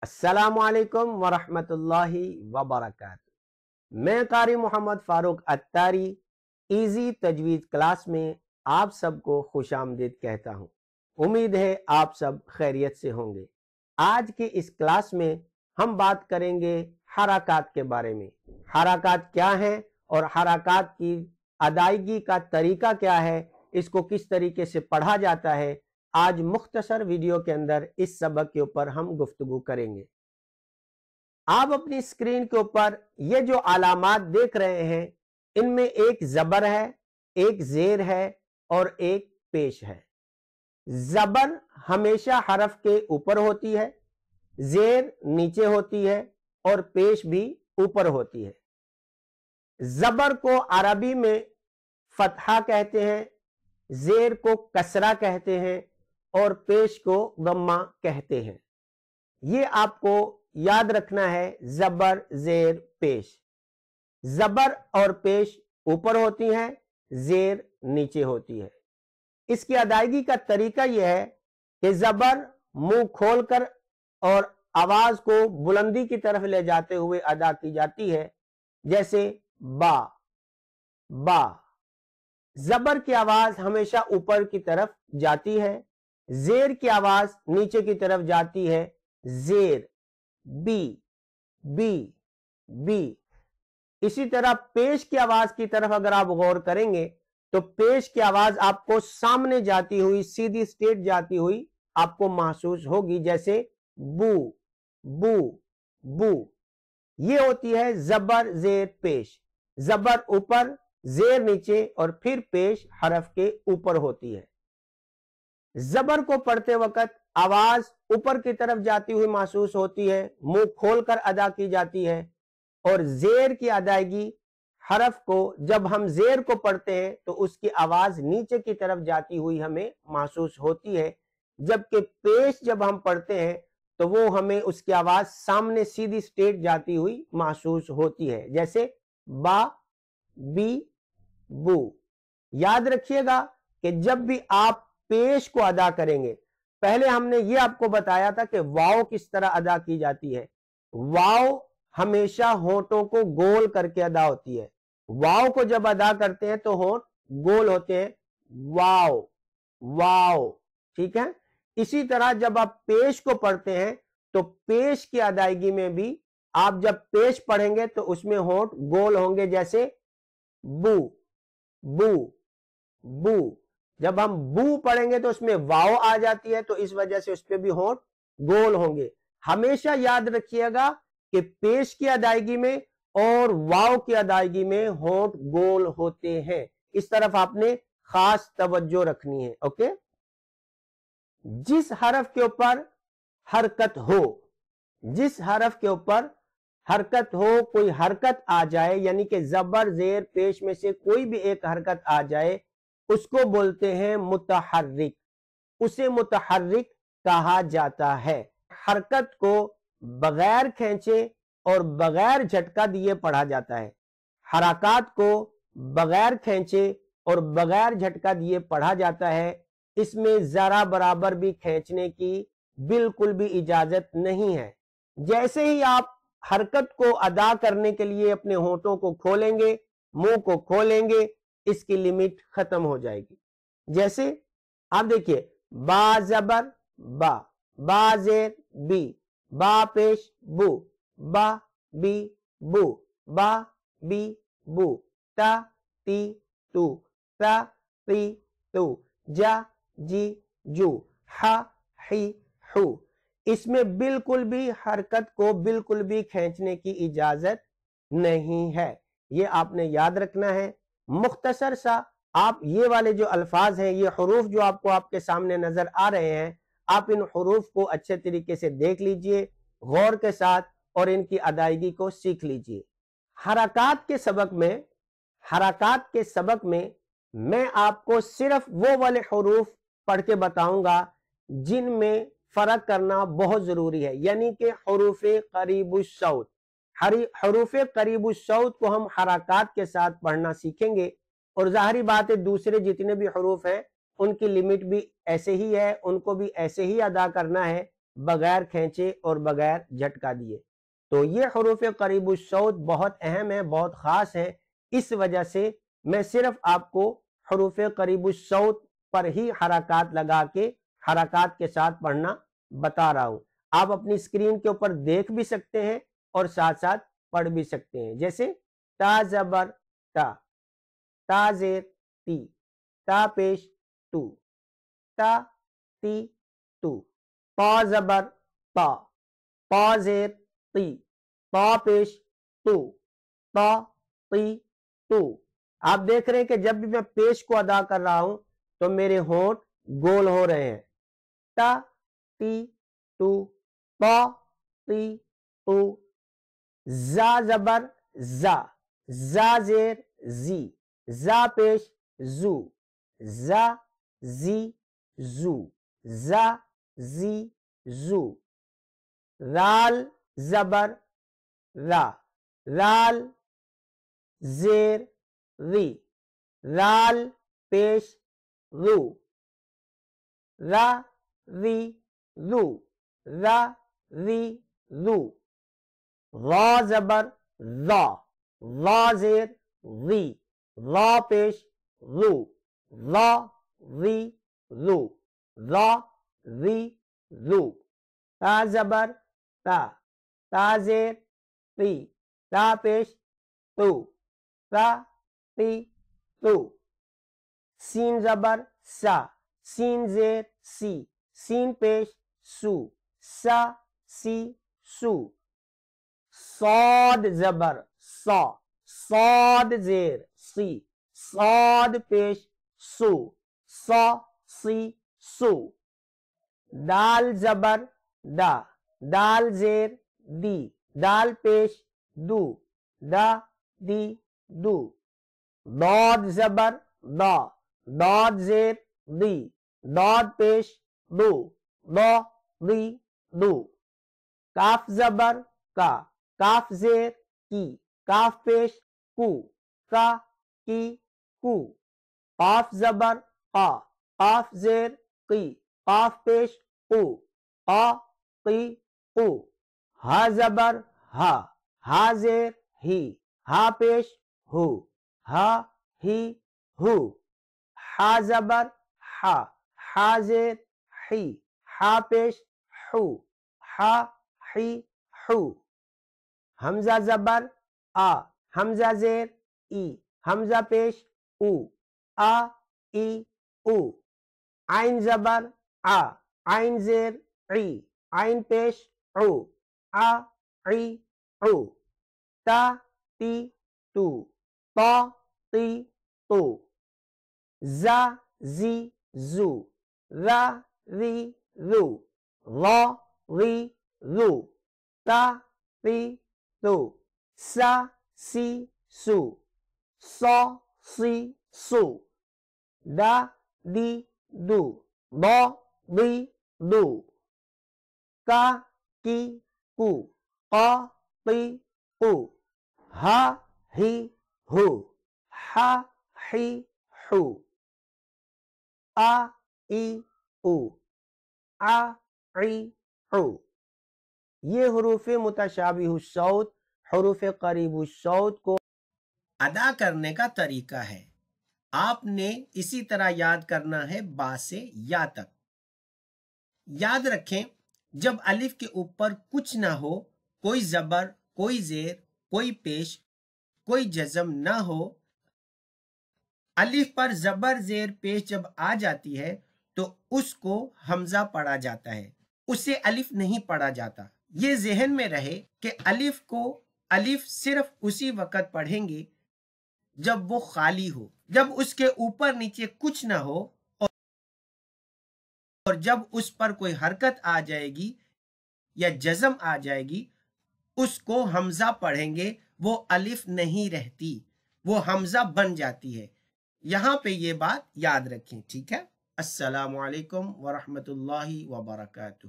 अस्सलामु अलैकुम वरहमतुल्लाहि वबरकातुहू। मैं कारी मोहम्मद फारूक अत्तारी इजी तजवीज़ क्लास में आप सबको खुशामदीद कहता हूँ। उम्मीद है आप सब खैरियत से होंगे। आज की इस क्लास में हम बात करेंगे हरकत के बारे में। हरकत क्या है और हरकत की अदायगी का तरीका क्या है, इसको किस तरीके से पढ़ा जाता है, आज मुख्तसर वीडियो के अंदर इस सबक के ऊपर हम गुफ्तगू करेंगे। आप अपनी स्क्रीन के ऊपर ये जो अलामात देख रहे हैं, इनमें एक जबर है, एक जेर है और एक पेश है। जबर हमेशा हरफ के ऊपर होती है, जेर नीचे होती है और पेश भी ऊपर होती है। जबर को अरबी में फतहा कहते हैं, जेर को कसरा कहते हैं और पेश को दम्मा कहते हैं। ये आपको याद रखना है, जबर जेर पेश। जबर और पेश ऊपर होती है, जेर नीचे होती है। इसकी अदायगी का तरीका यह है कि जबर मुंह खोलकर और आवाज को बुलंदी की तरफ ले जाते हुए अदा की जाती है, जैसे बा बा। जबर की आवाज हमेशा ऊपर की तरफ जाती है, जेर की आवाज नीचे की तरफ जाती है, जेर बी बी बी। इसी तरह पेश की आवाज की तरफ अगर आप गौर करेंगे तो पेश की आवाज आपको सामने जाती हुई, सीधी स्ट्रेट जाती हुई आपको महसूस होगी, जैसे बू बू बू। ये होती है जबर जेर पेश। जबर ऊपर, जेर नीचे और फिर पेश हरफ के ऊपर होती है। जबर को पढ़ते वक्त आवाज ऊपर की तरफ जाती हुई महसूस होती है, मुंह खोलकर अदा की जाती है। और जेर की अदायगी, हरफ को जब हम जेर को पढ़ते हैं तो उसकी आवाज नीचे की तरफ जाती हुई हमें महसूस होती है, जबकि पेश जब हम पढ़ते हैं तो वो हमें उसकी आवाज सामने सीधी स्ट्रेट जाती हुई महसूस होती है, जैसे बा बी बू। याद रखिएगा कि जब भी आप पेश को अदा करेंगे, पहले हमने ये आपको बताया था कि वाव किस तरह अदा की जाती है। वाव हमेशा होठों को गोल करके अदा होती है। वाव को जब अदा करते हैं तो होठ गोल होते हैं, वाव वाव, ठीक है। इसी तरह जब आप पेश को पढ़ते हैं तो पेश की अदायगी में भी आप जब पेश पढ़ेंगे तो उसमें होठ गोल होंगे, जैसे बू बू बू। जब हम बू पढ़ेंगे तो उसमें वाव आ जाती है, तो इस वजह से उस पर भी होठ गोल होंगे। हमेशा याद रखिएगा कि पेश की अदायगी में और वाव की अदायगी में होठ गोल होते हैं। इस तरफ आपने खास तवज्जो रखनी है। ओके। जिस हरफ के ऊपर हरकत हो, जिस हरफ के ऊपर हरकत हो, कोई हरकत आ जाए, यानी कि जबर जेर पेश में से कोई भी एक हरकत आ जाए, उसको बोलते हैं मुतहर्रिक। उसे मुतहर्रिक कहा जाता है। हरकत को बगैर खींचे और बगैर झटका दिए पढ़ा जाता है। हरकत को बगैर खींचे और बगैर झटका दिए पढ़ा जाता है। इसमें जरा बराबर भी खींचने की बिल्कुल भी इजाजत नहीं है। जैसे ही आप हरकत को अदा करने के लिए अपने होठों को खोलेंगे, मुंह को खोलेंगे, इसकी लिमिट खत्म हो जाएगी। जैसे आप देखिए, बा जबर बा, बा जेर बी, बा पेश बू, बा बी बू, बा बी बू, ता ती तू, ता ती तू, जा जी जू, हा ही हू। इसमें बिल्कुल भी हरकत को बिल्कुल भी खींचने की इजाजत नहीं है। ये आपने याद रखना है। मुख्तसर सा आप ये वाले जो अल्फाज हैं, ये हुरूफ जो आपको आपके सामने नजर आ रहे हैं, आप इन हुरूफ को अच्छे तरीके से देख लीजिए गौर के साथ और इनकी अदायगी को सीख लीजिए। हरकत के सबक में, हरकत के सबक में मैं आपको सिर्फ वो वाले हुरूफ पढ़ के बताऊंगा जिनमें फर्क करना बहुत जरूरी है, यानी कि हुरूफे करीबुस सौत। हुरूफे करीबुस सौत को हम हरकत के साथ पढ़ना सीखेंगे। और जाहिर बात है, दूसरे जितने भी हुरूफ हैं उनकी लिमिट भी ऐसे ही है, उनको भी ऐसे ही अदा करना है। بغیر کھینچے اور بغیر جھٹکا دیے۔ تو یہ حروف قریب الصوت بہت اہم ہے، بہت خاص ہے، اس وجہ سے میں صرف آپ کو حروف قریب الصوت پر ہی حرکات لگا کے حرکات کے ساتھ پڑھنا بتا رہا ہوں۔ آپ اپنی اسکرین کے اوپر دیکھ بھی سکتے ہیں اور ساتھ ساتھ پڑھ بھی سکتے ہیں، جیسے تا زبر تا، تا زیر تی، تا پیش تو، تا تی تو، پا زبر پا، پا زیر تی، پا پیش تو، تا تی تو۔ آپ دیکھ رہے ہیں کہ جب بھی میں پیش کو ادا کر رہا ہوں تو میرے ہونٹ گول ہو رہے ہیں۔ تا تی تو، تا تی تو، زا زبر زا، زا زیر زی، زا پیش زو، زا زی زو، زا زی زو۔ رال زبر را، رال زیر ری، رال پیش رو، را ری رو، را ری رو۔ غا زبر ذا، ذا زیر ری، ذا پیش رو، ذا ری رو، ذا ری رو۔ تا زبر تا، تا زیر تی، تا پیش تو، تا تی تو۔ سین زبر سا، سین زیر سی، سین پیش سو، سا سی سو۔ صاد زبر سا، صاد زیر سی، صاد پیش سو، سا سی سو۔ دال زبر دا، دال زیر دی، دال پیش دو، دا دی دو۔ ضاد زبر دا، داد زیر دی، داد پیش دو، دا دی دو۔ کاف زبر کا، کاف زیر کی، کاف پیش کو، کا کی کو۔ قاف زبر قا، قاف زیر کی، قاف پیش کو، قا کی کو۔ ہا زبر ہا، ہا زیر ہی، ہا پیش ہو، ہا ہی ہو۔ ہا زبر ہا، ہا زیر ہی، ہا پیش ہو، ہا ہی ہو۔ حمزہ زبر آ، حمزہ زیر ای، حمزہ پیش او، آ ای او۔ عین زبر آ، عین زیر عی، عین پیش او، آ عی او۔ تا تی تو، تا تی تو۔ زا زی زو، را ری رو، را ری رو۔ تا تی تو، سا سی سو، سا سی سو۔ دا دی دو، دا دی دو۔ کا کی کو، قا قی قو۔ ہا ہی ہو، ہا ہی ہو۔ آ ای او، آ عی او۔ یہ حروف متشابہ الصوت، حروف قریب الصوت کو ادا کرنے کا طریقہ ہے۔ آپ نے اسی طرح یاد کرنا ہے با سے یا تک۔ یاد رکھیں جب الف کے اوپر کچھ نہ ہو، کوئی زبر، کوئی زیر، کوئی پیش، کوئی جزم نہ ہو، الف پر زبر زیر پیش جب آ جاتی ہے تو اس کو حمزہ پڑھا جاتا ہے، اسے الف نہیں پڑھا جاتا۔ یہ ذہن میں رہے کہ الف کو الف صرف اسی وقت پڑھیں گے جب وہ خالی ہو، جب اس کے اوپر نیچے کچھ نہ ہو، اور جب اس پر کوئی حرکت آ جائے گی یا جزم آ جائے گی اس کو حمزہ پڑھیں گے، وہ الف نہیں رہتی، وہ حمزہ بن جاتی ہے۔ یہاں پہ یہ بات یاد رکھیں، ٹھیک ہے؟ السلام علیکم ورحمۃ اللہ وبرکاتہ۔